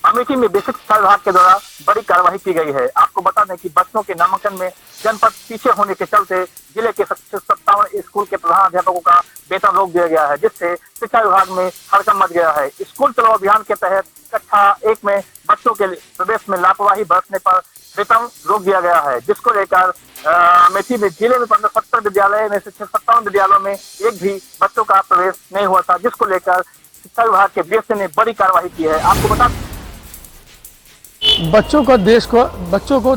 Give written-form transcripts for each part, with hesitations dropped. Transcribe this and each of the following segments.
अमेठी में बेसिक शिक्षा विभाग के द्वारा बड़ी कार्रवाई की गई है। आपको बता दें कि बच्चों के नामांकन में जनपद पीछे होने के चलते जिले के 57 स्कूल के प्रधान अध्यापकों का वेतन रोक दिया गया है, जिससे शिक्षा विभाग में हड़कंप मच गया है। स्कूल चलो अभियान के तहत कक्षा 1 में बच्चों के प्रवेश में लापरवाही बरतने पर वेतन रोक दिया गया है, जिसको लेकर अमेठी में जिले में 70 विद्यालय में से 57 विद्यालयों में एक भी बच्चों का प्रवेश नहीं हुआ था, जिसको लेकर शिक्षा विभाग के बीएसए ने बड़ी कार्रवाई की है। आपको बता बच्चों को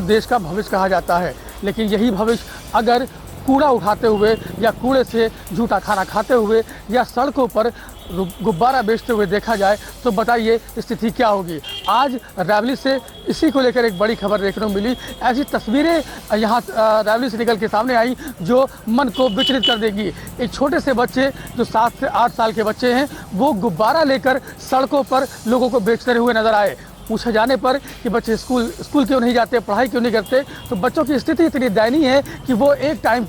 देश का भविष्य कहा जाता है, लेकिन यही भविष्य अगर कूड़ा उठाते हुए या कूड़े से झूठा खाना खाते हुए या सड़कों पर गुब्बारा बेचते हुए देखा जाए तो बताइए स्थिति क्या होगी। आज रावली से इसी को लेकर एक बड़ी खबर देखने को मिली। ऐसी तस्वीरें यहाँ रावली से निकल के सामने आई जो मन को विचलित कर देगी। एक छोटे से बच्चे जो 7 से 8 साल के बच्चे हैं, वो गुब्बारा लेकर सड़कों पर लोगों को बेचते हुए नजर आए। पूछे जाने पर कि बच्चे स्कूल क्यों नहीं जाते, पढ़ाई क्यों नहीं करते, तो बच्चों की स्थिति इतनी दयनीय है कि वो एक टाइम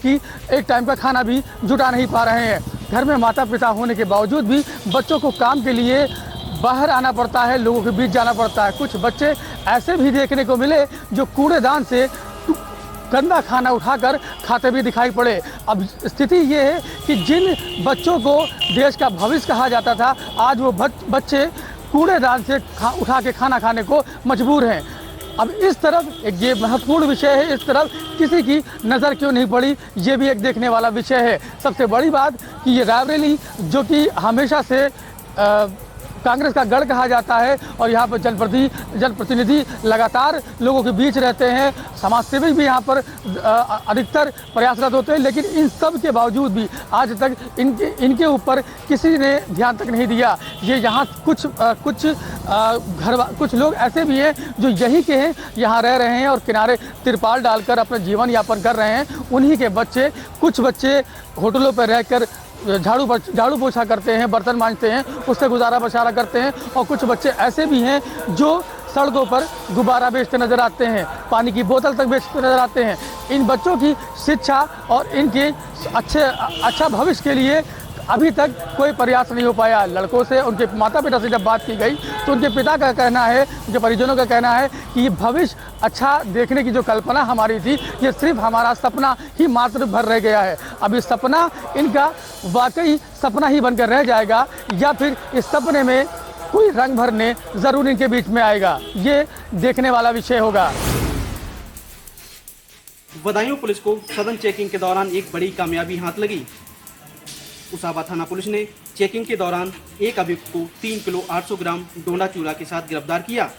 का खाना भी जुटा नहीं पा रहे हैं। घर में माता पिता होने के बावजूद भी बच्चों को काम के लिए बाहर आना पड़ता है, लोगों के बीच जाना पड़ता है। कुछ बच्चे ऐसे भी देखने को मिले जो कूड़ेदान से गंदा खाना उठाकर खाते भी दिखाई पड़े। अब स्थिति ये है कि जिन बच्चों को देश का भविष्य कहा जाता था, आज वो बच्चे कूड़ेदान से उठा के खाना खाने को मजबूर हैं। अब इस तरफ एक ये महत्वपूर्ण विषय है, इस तरफ किसी की नज़र क्यों नहीं पड़ी, ये भी एक देखने वाला विषय है। सबसे बड़ी बात कि ये रायबरेली जो कि हमेशा से कांग्रेस का गढ़ कहा जाता है और यहाँ पर जनप्रतिनिधि लगातार लोगों के बीच रहते हैं, समाजसेवी भी यहाँ पर अधिकतर प्रयासरत होते हैं, लेकिन इन सब के बावजूद भी आज तक इनके ऊपर किसी ने ध्यान तक नहीं दिया। ये यहाँ कुछ लोग ऐसे भी हैं जो यहीं के हैं, यहाँ रह रहे हैं और किनारे तिरपाल डालकर अपना जीवन यापन कर रहे हैं। उन्हीं के बच्चे, कुछ बच्चे होटलों पर रहकर झाड़ू पोछा करते हैं, बर्तन मांजते हैं, उससे गुजारा बसारा करते हैं, और कुछ बच्चे ऐसे भी हैं जो सड़कों पर गुब्बारा बेचते नजर आते हैं, पानी की बोतल तक बेचते नजर आते हैं। इन बच्चों की शिक्षा और इनके अच्छा भविष्य के लिए अभी तक कोई प्रयास नहीं हो पाया। लड़कों से, उनके माता पिता से जब बात की गई तो उनके पिता का कहना है, उनके परिजनों का कहना है कि ये भविष्य अच्छा देखने की जो कल्पना हमारी थी, ये सिर्फ हमारा सपना ही मात्र भर रह गया है। अब इस सपना इनका वाकई सपना ही बनकर रह जाएगा या फिर इस सपने में कोई रंग भरने जरूर इनके बीच में आएगा, ये देखने वाला विषय होगा। बदायूं पुलिस को सघन चेकिंग के दौरान एक बड़ी कामयाबी हाथ लगी। उसाबा थाना पुलिस ने चेकिंग के दौरान एक अभियुक्त को 3 किलो 800 ग्राम डोंडा चूरा के साथ गिरफ्तार किया।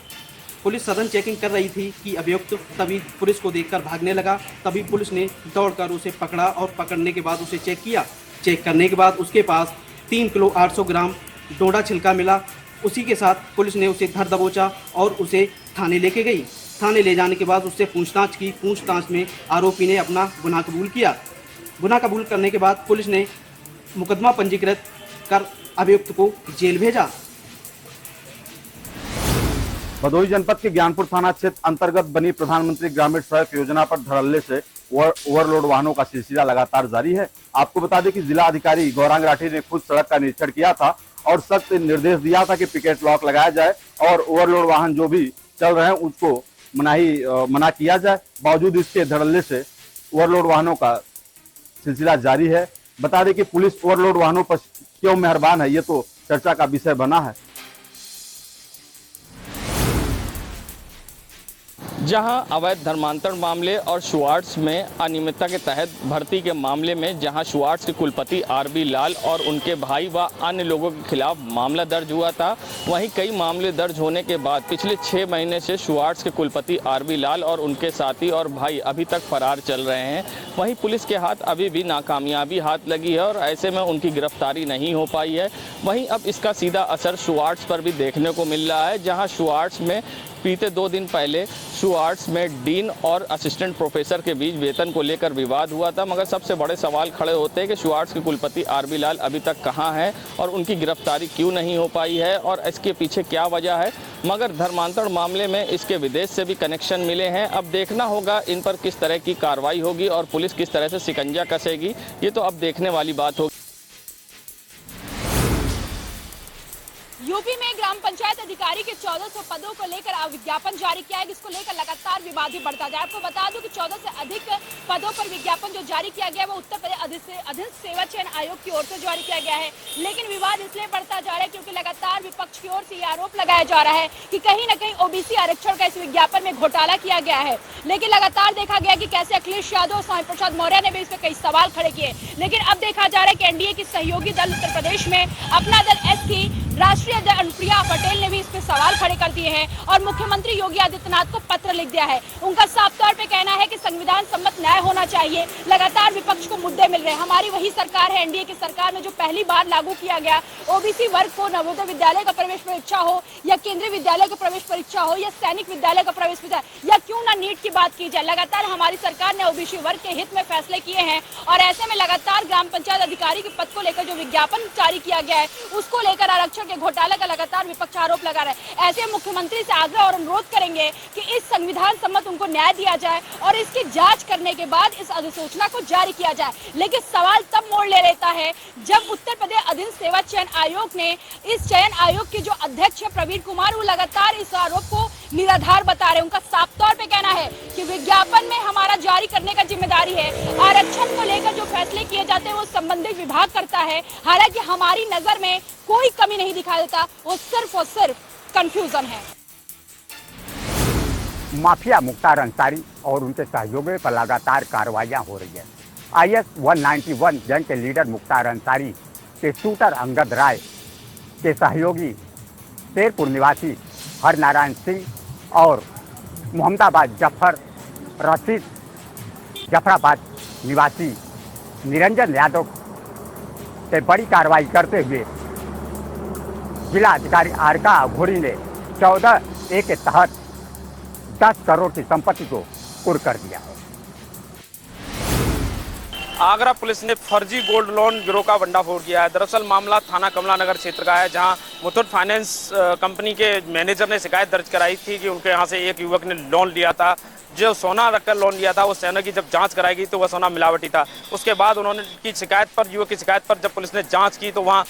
पुलिस सघन चेकिंग कर रही थी कि अभियुक्त तभी पुलिस को देखकर भागने लगा। तभी पुलिस ने दौड़कर उसे पकड़ा और पकड़ने के बाद उसे चेक किया। चेक करने के बाद उसके पास 3 किलो 800 ग्राम डोंडा छिलका मिला। उसी के साथ पुलिस ने उसे धर दबोचा और उसे थाने लेके गई। थाने ले जाने के बाद उससे पूछताछ की। पूछताछ में आरोपी ने अपना गुनाह कबूल किया। गुनाह कबूल करने के बाद पुलिस ने मुकदमा पंजीकृत कर अभियुक्त को जेल भेजा। भदोही जनपद के ज्ञानपुर थाना क्षेत्र अंतर्गत बनी प्रधानमंत्री ग्रामीण सड़क योजना पर धड़ल्ले से ओवरलोड वाहनों का सिलसिला लगातार जारी है। आपको बता दें कि जिला अधिकारी गौरांग राठी ने खुद सड़क का निरीक्षण किया था और सख्त निर्देश दिया था कि पिकेट लॉक लगाया जाए और ओवरलोड वाहन जो भी चल रहे हैं उसको मना किया जाए। बावजूद इसके धड़ल्ले से ओवरलोड वाहनों का सिलसिला जारी है। बता दें कि पुलिस ओवरलोड वाहनों पर क्यों मेहरबान है, ये तो चर्चा का विषय बना है। जहां अवैध धर्मांतरण मामले और शुआर्ट्स में अनियमितता के तहत भर्ती के मामले में जहां शुआर्ट्स के कुलपति आरबी लाल और उनके भाई व अन्य लोगों के खिलाफ मामला दर्ज हुआ था, वहीं कई मामले दर्ज होने के बाद पिछले 6 महीने से शुआर्ट्स के कुलपति आरबी लाल और उनके साथी और भाई अभी तक फरार चल रहे हैं। वहीं पुलिस के हाथ अभी भी नाकामयाबी हाथ लगी है और ऐसे में उनकी गिरफ्तारी नहीं हो पाई है। वहीं अब इसका सीधा असर शुआर्ट्स पर भी देखने को मिल रहा है, जहाँ शुआर्ट्स में बीते 2 दिन पहले शुआर्ट्स में डीन और असिस्टेंट प्रोफेसर के बीच वेतन को लेकर विवाद हुआ था। मगर सबसे बड़े सवाल खड़े होते हैं कि शुआर्ट्स के कुलपति आरबी लाल अभी तक कहां हैं और उनकी गिरफ्तारी क्यों नहीं हो पाई है और इसके पीछे क्या वजह है। मगर धर्मांतरण मामले में इसके विदेश से भी कनेक्शन मिले हैं। अब देखना होगा इन पर किस तरह की कार्रवाई होगी और पुलिस किस तरह से शिकंजा कसेगी, ये तो अब देखने वाली बात होगी। यूपी में ग्राम पंचायत अधिकारी के 1400 पदों को लेकर विज्ञापन जारी किया है, जिसको लेकर लगातार विवाद भी बढ़ता जा रहा है। आपको बता दूं कि 14 से अधिक पदों पर विज्ञापन जो जारी किया गया है वो उत्तर प्रदेश अधीन सेवा चयन आयोग की ओर से जारी किया गया है। लेकिन विवाद इसलिए बढ़ता जा रहा है क्योंकि लगातार विपक्ष की ओर से ये आरोप लगाया जा रहा है कि कहीं न कहीं ओबीसी आरक्षण का इस विज्ञापन में घोटाला किया गया है। लेकिन लगातार देखा गया कि कैसे अखिलेश यादव और स्वामी प्रसाद मौर्य ने भी इस पर कई सवाल खड़े किए। लेकिन अब देखा जा रहा है कि एनडीए की सहयोगी दल उत्तर प्रदेश में अपना दल एसपी राष्ट्रीय अध्यक्ष अनुप्रिया पटेल ने भी इस पे सवाल खड़े कर दिए हैं और मुख्यमंत्री योगी आदित्यनाथ को पत्र लिख दिया है। उनका साफ तौर पे कहना है कि संविधान सम्मत न्याय होना चाहिए। लगातार विपक्ष को मुद्दे मिल रहे हैं। हमारी वही सरकार है, एनडीए की सरकार में जो पहली बार लागू किया गया ओबीसी वर्ग को नवोदय विद्यालय का प्रवेश परीक्षा हो या केंद्रीय विद्यालय का प्रवेश परीक्षा हो या सैनिक विद्यालय का प्रवेश परीक्षा या क्यों ना नीट की बात की जाए, लगातार हमारी सरकार ने ओबीसी वर्ग के हित में फैसले किए हैं। और ऐसे में लगातार ग्राम पंचायत अधिकारी के पद को लेकर जो विज्ञापन जारी किया गया है उसको लेकर आरक्षण के घोटाले का लगातार विपक्ष आरोप लगा रहा है। ऐसे मुख्यमंत्री से आग्रह और अनुरोध करेंगे कि इस संविधान सम्मत उनको न्याय दिया जाए और इसकी जांच करने के बाद इस अधिसूचना को जारी किया जाए। लेकिन सवाल तब मोड़ ले लेता है जब उत्तर प्रदेश अधीन सेवा चयन आयोग ने इस चयन आयोग के जो अध्यक्ष है प्रवीण कुमार, वो लगातार इस आरोप को निराधार बता रहे हैं। उनका साफ तौर पे कहना है कि विज्ञापन में हमारा जारी करने का जिम्मेदारी है, आरक्षण को लेकर जो फैसले किए जाते हैं वो संबंधित विभाग करता है। हालांकि हमारी नजर में कोई कमी नहीं दिखाई देता, वो सिर्फ और सिर्फ कंफ्यूजन है। माफिया मुख्तार अंसारी और उनके सहयोगियों पर लगातार कार्रवाइयां हो रही है। IS 191 गैंग के लीडर मुख्तार अंसारी के शूटर अंगद राय के सहयोगी शेरपुर निवासी हरनारायण सिंह और मोहम्मदाबाद जफराबाद निवासी निरंजन यादव से बड़ी कार्रवाई करते हुए जिला अधिकारी आरका घोरी ने 14A के तहत 10 करोड़ की संपत्ति को कुर्क कर दिया है। आगरा पुलिस ने फर्जी गोल्ड लोन गिरोह का भंडाफोड़ किया है। दरअसल मामला थाना कमला नगर क्षेत्र का है, जहां मुथूट फाइनेंस कंपनी के मैनेजर ने शिकायत दर्ज कराई थी कि उनके यहां से एक युवक ने लोन लिया था। जो सोना रखकर लोन लिया था, उस सोने की जब जांच कराई गई तो वह सोना मिलावटी था। उसके बाद उन्होंने युवक की शिकायत पर जब पुलिस ने जाँच की तो वहाँ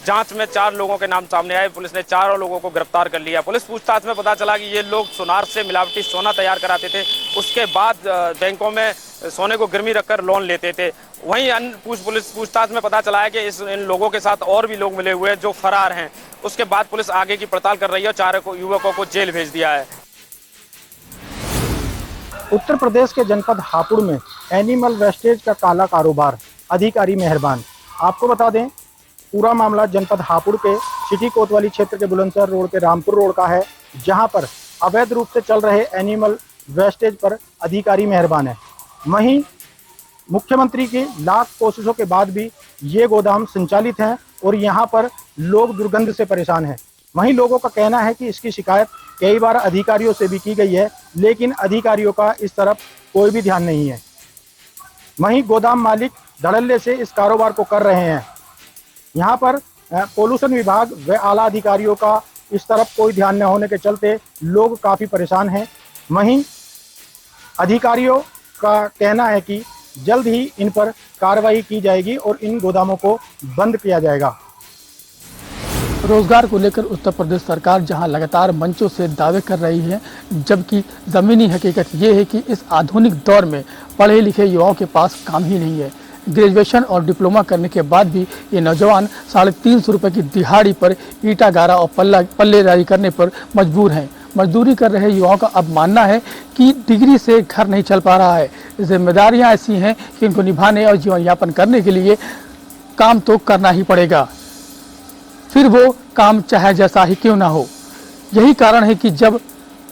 जांच में 4 लोगों के नाम सामने आए। पुलिस ने 4 लोगों को गिरफ्तार कर लिया। पुलिस पूछताछ में पता चला कि ये लोग सोनार से मिलावटी सोना तैयार कराते थे, उसके बाद बैंकों में सोने को गिरवी रखकर लोन लेते थे। वहीं अन्य पुलिस पूछताछ में पता चला है कि इन लोगों के साथ और भी लोग मिले हुए हैं जो फरार हैं। उसके बाद पुलिस आगे की पड़ताल कर रही है और 4 युवकों को जेल भेज दिया है। उत्तर प्रदेश के जनपद हापुड़ में एनिमल वेस्टेज का काला कारोबार, अधिकारी मेहरबान। आपको बता दें, पूरा मामला जनपद हापुड़ के सिटी कोतवाली क्षेत्र के बुलंदशहर रोड के रामपुर रोड का है, जहां पर अवैध रूप से चल रहे एनिमल वेस्टेज पर अधिकारी मेहरबान है। वहीं मुख्यमंत्री की लाख कोशिशों के बाद भी ये गोदाम संचालित हैं और यहां पर लोग दुर्गंध से परेशान हैं। वहीं लोगों का कहना है कि इसकी शिकायत कई बार अधिकारियों से भी की गई है, लेकिन अधिकारियों का इस तरफ कोई भी ध्यान नहीं है। वहीं गोदाम मालिक धड़ल्ले से इस कारोबार को कर रहे हैं। यहाँ पर पोल्यूशन विभाग व आला अधिकारियों का इस तरफ कोई ध्यान न होने के चलते लोग काफ़ी परेशान हैं। वहीं अधिकारियों का कहना है कि जल्द ही इन पर कार्रवाई की जाएगी और इन गोदामों को बंद किया जाएगा। रोजगार को लेकर उत्तर प्रदेश सरकार जहां लगातार मंचों से दावे कर रही है, जबकि ज़मीनी हकीकत ये है कि इस आधुनिक दौर में पढ़े लिखे युवाओं के पास काम ही नहीं है। ग्रेजुएशन और डिप्लोमा करने के बाद भी ये नौजवान 350 रुपये की दिहाड़ी पर ईटा गारा और पल्लेदारी करने पर मजबूर हैं। मजदूरी कर रहे युवाओं का अब मानना है कि डिग्री से घर नहीं चल पा रहा है। जिम्मेदारियां ऐसी हैं कि इनको निभाने और जीवन यापन करने के लिए काम तो करना ही पड़ेगा, फिर वो काम चाहे जैसा ही क्यों ना हो। यही कारण है कि जब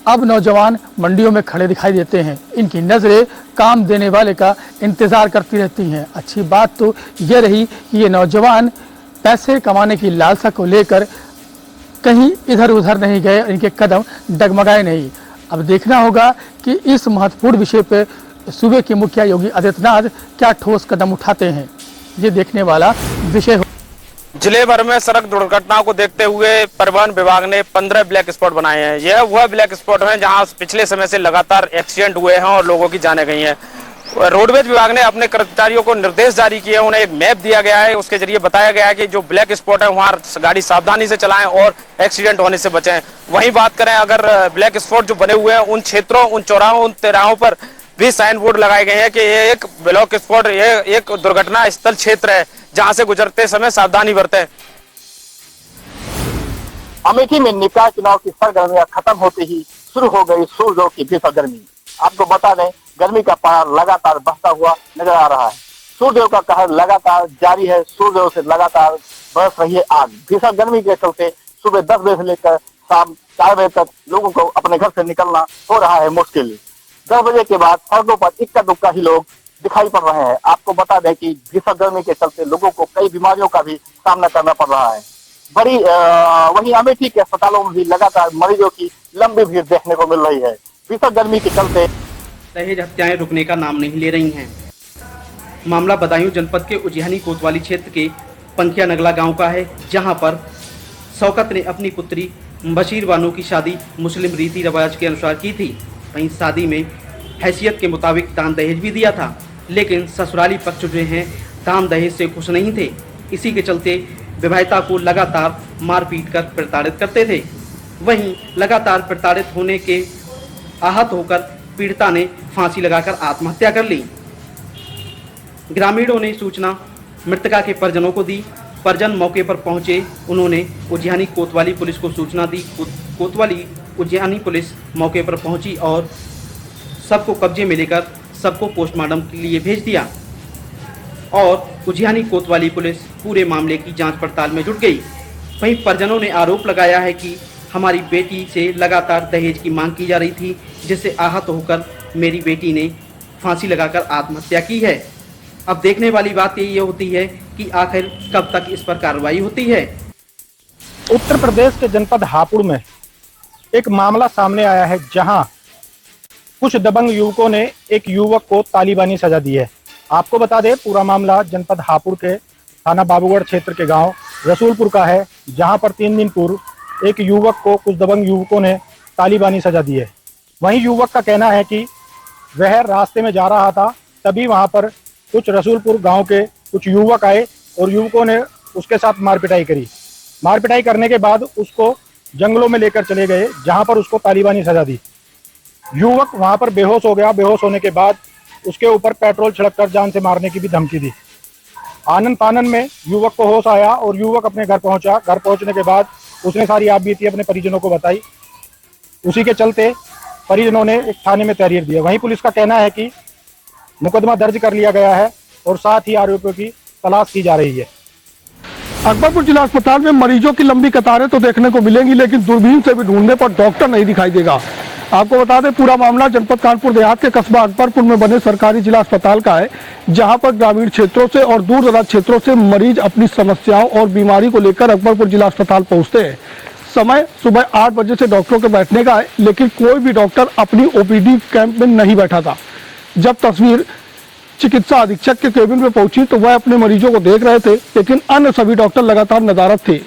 अब नौजवान मंडियों में खड़े दिखाई देते हैं, इनकी नज़रें काम देने वाले का इंतज़ार करती रहती हैं। अच्छी बात तो ये रही कि ये नौजवान पैसे कमाने की लालसा को लेकर कहीं इधर उधर नहीं गए, इनके कदम डगमगाए नहीं। अब देखना होगा कि इस महत्वपूर्ण विषय पर सूबे के मुखिया योगी आदित्यनाथ क्या ठोस कदम उठाते हैं, ये देखने वाला विषय हो। जिले भर में सड़क दुर्घटनाओं को देखते हुए परिवहन विभाग ने 15 ब्लैक स्पॉट बनाए हैं। यह वह ब्लैक स्पॉट हैं जहां पिछले समय से लगातार एक्सीडेंट हुए हैं और लोगों की जानें गई हैं। रोडवेज विभाग ने अपने कर्मचारियों को निर्देश जारी किए, उन्हें एक मैप दिया गया है, उसके जरिए बताया गया है कि जो ब्लैक स्पॉट है वहां गाड़ी सावधानी से चलाएं और एक्सीडेंट होने से बचें। वहीं बात करें अगर ब्लैक स्पॉट जो बने हुए हैं उन क्षेत्रों, उन चौराहों, उन तिराहों पर भी साइन बोर्ड लगाए गए हैं कि ये एक ब्लैक स्पॉट, ये एक दुर्घटना स्थल क्षेत्र है जहां से गुजरते समय सावधानी बरतें। अमेठी में निकाय चुनाव की सरगर्मियां खत्म होते ही शुरू हो गई सूरजों की भीषण गर्मी। आपको बता दें, गर्मी का पारा लगातार बढ़ता हुआ नजर आ रहा है। सूर्यदेव का कहर लगातार जारी है। सूर्यदेव से लगातार बरस रही है आग। भीषण गर्मी के चलते सुबह 10 बजे से लेकर शाम 4 बजे तक लोगों को अपने घर से निकलना हो रहा है मुश्किल। 10 बजे के बाद सड़कों पर इक्का दुक्का ही लोग दिखाई पड़ रहे हैं। आपको बता दें कि भीषण गर्मी के चलते लोगों को कई बीमारियों का भी सामना करना पड़ रहा है। वहीं अमेठी के अस्पतालों में भी लगातार मरीजों की लंबी भीड़ देखने को मिल रही है। भीषण गर्मी के चलते दहेज हत्याएं रुकने का नाम नहीं ले रही हैं। मामला बदायूं जनपद के उजियानी कोतवाली क्षेत्र के पंखिया नगला गांव का है, जहां पर शौकत ने अपनी पुत्री बशीर बानो की शादी मुस्लिम रीति रिवाज के अनुसार की थी। वहीं शादी में हैसियत के मुताबिक दान दहेज भी दिया था, लेकिन ससुराली पक्ष जो हैं दान दहेज से खुश नहीं थे। इसी के चलते विवाहिता को लगातार मारपीट कर प्रताड़ित करते थे। वहीं लगातार प्रताड़ित होने के आहत होकर पीड़िता ने फांसी लगाकर आत्महत्या कर ली। ग्रामीणों ने सूचना मृतका के परिजनों को दी। परिजन मौके पर पहुंचे, उन्होंने उजियानी कोतवाली पुलिस को सूचना दी। कोतवाली उजियानी पुलिस मौके पर पहुंची और सबको कब्जे में लेकर सबको पोस्टमार्टम के लिए भेज दिया और उजियानी कोतवाली पुलिस पूरे मामले की जांच पड़ताल में जुट गई। वहीं परिजनों ने आरोप लगाया है कि हमारी बेटी से लगातार दहेज की मांग की जा रही थी, जिससे आहत होकर मेरी बेटी ने फांसी लगाकर आत्महत्या की है। अब देखने वाली बात ये होती है कि आखिर कब तक इस पर कार्रवाई होती है। उत्तर प्रदेश के जनपद हापुड़ में एक मामला सामने आया है, जहां कुछ दबंग युवकों ने एक युवक को तालिबानी सजा दी है। आपको बता दें, पूरा मामला जनपद हापुड़ के थाना बाबूगढ़ क्षेत्र के गांव रसूलपुर का है, जहां पर 3 दिन पूर्व एक युवक को कुछ दबंग युवकों ने तालिबानी सजा दी है। वहीं युवक का कहना है कि वह रास्ते में जा रहा था, तभी वहां पर कुछ रसूलपुर गांव के कुछ युवक आए और युवकों ने उसके साथ मारपिटाई करी। मारपिटाई करने के बाद उसको जंगलों में लेकर चले गए, जहां पर उसको तालिबानी सजा दी। युवक वहां पर बेहोश हो गया। बेहोश होने के बाद उसके ऊपर पेट्रोल छिड़ककर जान से मारने की भी धमकी दी। आनन फानन में युवक को होश आया और युवक अपने घर पहुंचा। घर पहुंचने के बाद उसने सारी आपबीती अपने परिजनों को बताई। उसी के चलते परिजनों ने एक थाने में तहरीर दिया। वहीं पुलिस का कहना है कि मुकदमा दर्ज कर लिया गया है और साथ ही आरोपियों की तलाश की जा रही है। अकबरपुर जिला अस्पताल में मरीजों की लंबी कतारें तो देखने को मिलेंगी, लेकिन दूरबीन से भी ढूंढने पर डॉक्टर नहीं दिखाई देगा। आपको बता दें, पूरा मामला जनपद कानपुर देहात के कस्बा अकबरपुर में बने सरकारी जिला अस्पताल का है, जहां पर ग्रामीण क्षेत्रों से और दूर दराज क्षेत्रों से मरीज अपनी समस्याओं और बीमारी को लेकर अकबरपुर जिला अस्पताल पहुंचते हैं। समय सुबह 8 बजे से डॉक्टरों के बैठने का है, लेकिन कोई भी डॉक्टर अपनी ओपीडी कैंप में नहीं बैठा था। जब तस्वीर चिकित्सा अधीक्षक के केबिन में पहुंची तो वह अपने मरीजों को देख रहे थे, लेकिन अन्य सभी डॉक्टर लगातार नदारद थे।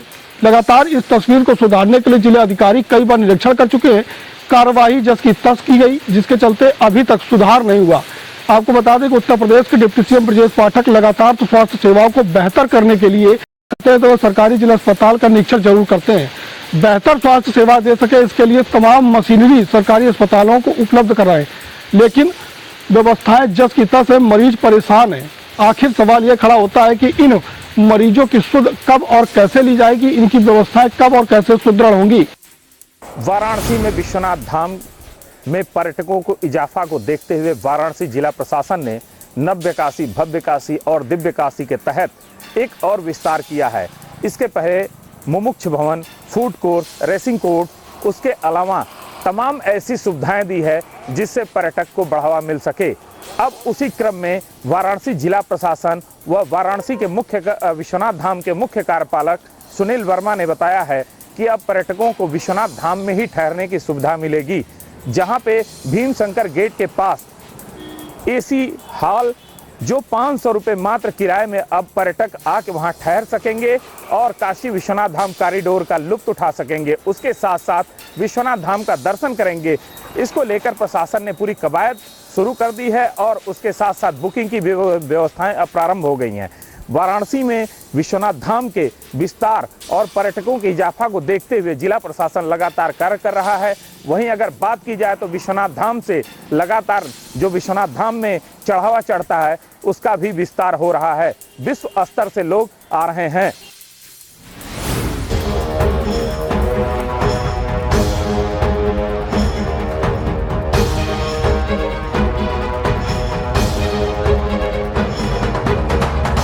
लगातार इस तस्वीर को सुधारने के लिए जिला अधिकारी कई बार निरीक्षण कर चुके हैं। कार्रवाई जस की तस की गई, जिसके चलते अभी तक सुधार नहीं हुआ। आपको बता दें कि उत्तर प्रदेश के डिप्टी सीएम ब्रजेश पाठक लगातार स्वास्थ्य सेवाओं को बेहतर करने के लिए तो सरकारी जिला अस्पताल का निरीक्षण जरूर करते हैं। बेहतर स्वास्थ्य सेवा दे सके, इसके लिए तमाम मशीनरी सरकारी अस्पतालों को उपलब्ध कराएं, लेकिन व्यवस्थाएं जस की तस है, मरीज परेशान है। आखिर सवाल यह खड़ा होता है कि इन मरीजों की सुध कब और कैसे ली जाएगी, इनकी व्यवस्थाएं कब और कैसे सुदृढ़ होंगी। वाराणसी में विश्वनाथ धाम में पर्यटकों को इजाफा को देखते हुए वाराणसी जिला प्रशासन ने नव्य काशी, भव्य काशी और दिव्य काशी के तहत एक और विस्तार किया है। इसके पहले मुमुक्ष भवन, फूड कोर्ट, रेसिंग कोर्ट, उसके अलावा तमाम ऐसी सुविधाएं दी है जिससे पर्यटक को बढ़ावा मिल सके। अब उसी क्रम में वाराणसी जिला प्रशासन व वाराणसी के विश्वनाथ धाम के मुख्य कार्यपालक सुनील वर्मा ने बताया है कि अब पर्यटकों को विश्वनाथ धाम में ही ठहरने की सुविधा मिलेगी, जहां पे भीमशंकर गेट के पास एसी हॉल जो 500 रुपये मात्र किराए में अब पर्यटक आके वहां ठहर सकेंगे और काशी विश्वनाथ धाम कॉरिडोर का लुत्फ उठा सकेंगे। उसके साथ साथ विश्वनाथ धाम का दर्शन करेंगे। इसको लेकर प्रशासन ने पूरी कवायद शुरू कर दी है और उसके साथ साथ बुकिंग की व्यवस्थाएं अब प्रारंभ हो गई हैं। वाराणसी में विश्वनाथ धाम के विस्तार और पर्यटकों के इजाफा को देखते हुए जिला प्रशासन लगातार कार्य कर रहा है। वहीं अगर बात की जाए तो विश्वनाथ धाम से लगातार जो विश्वनाथ धाम में चढ़ावा चढ़ता है उसका भी विस्तार हो रहा है। विश्व स्तर से लोग आ रहे हैं।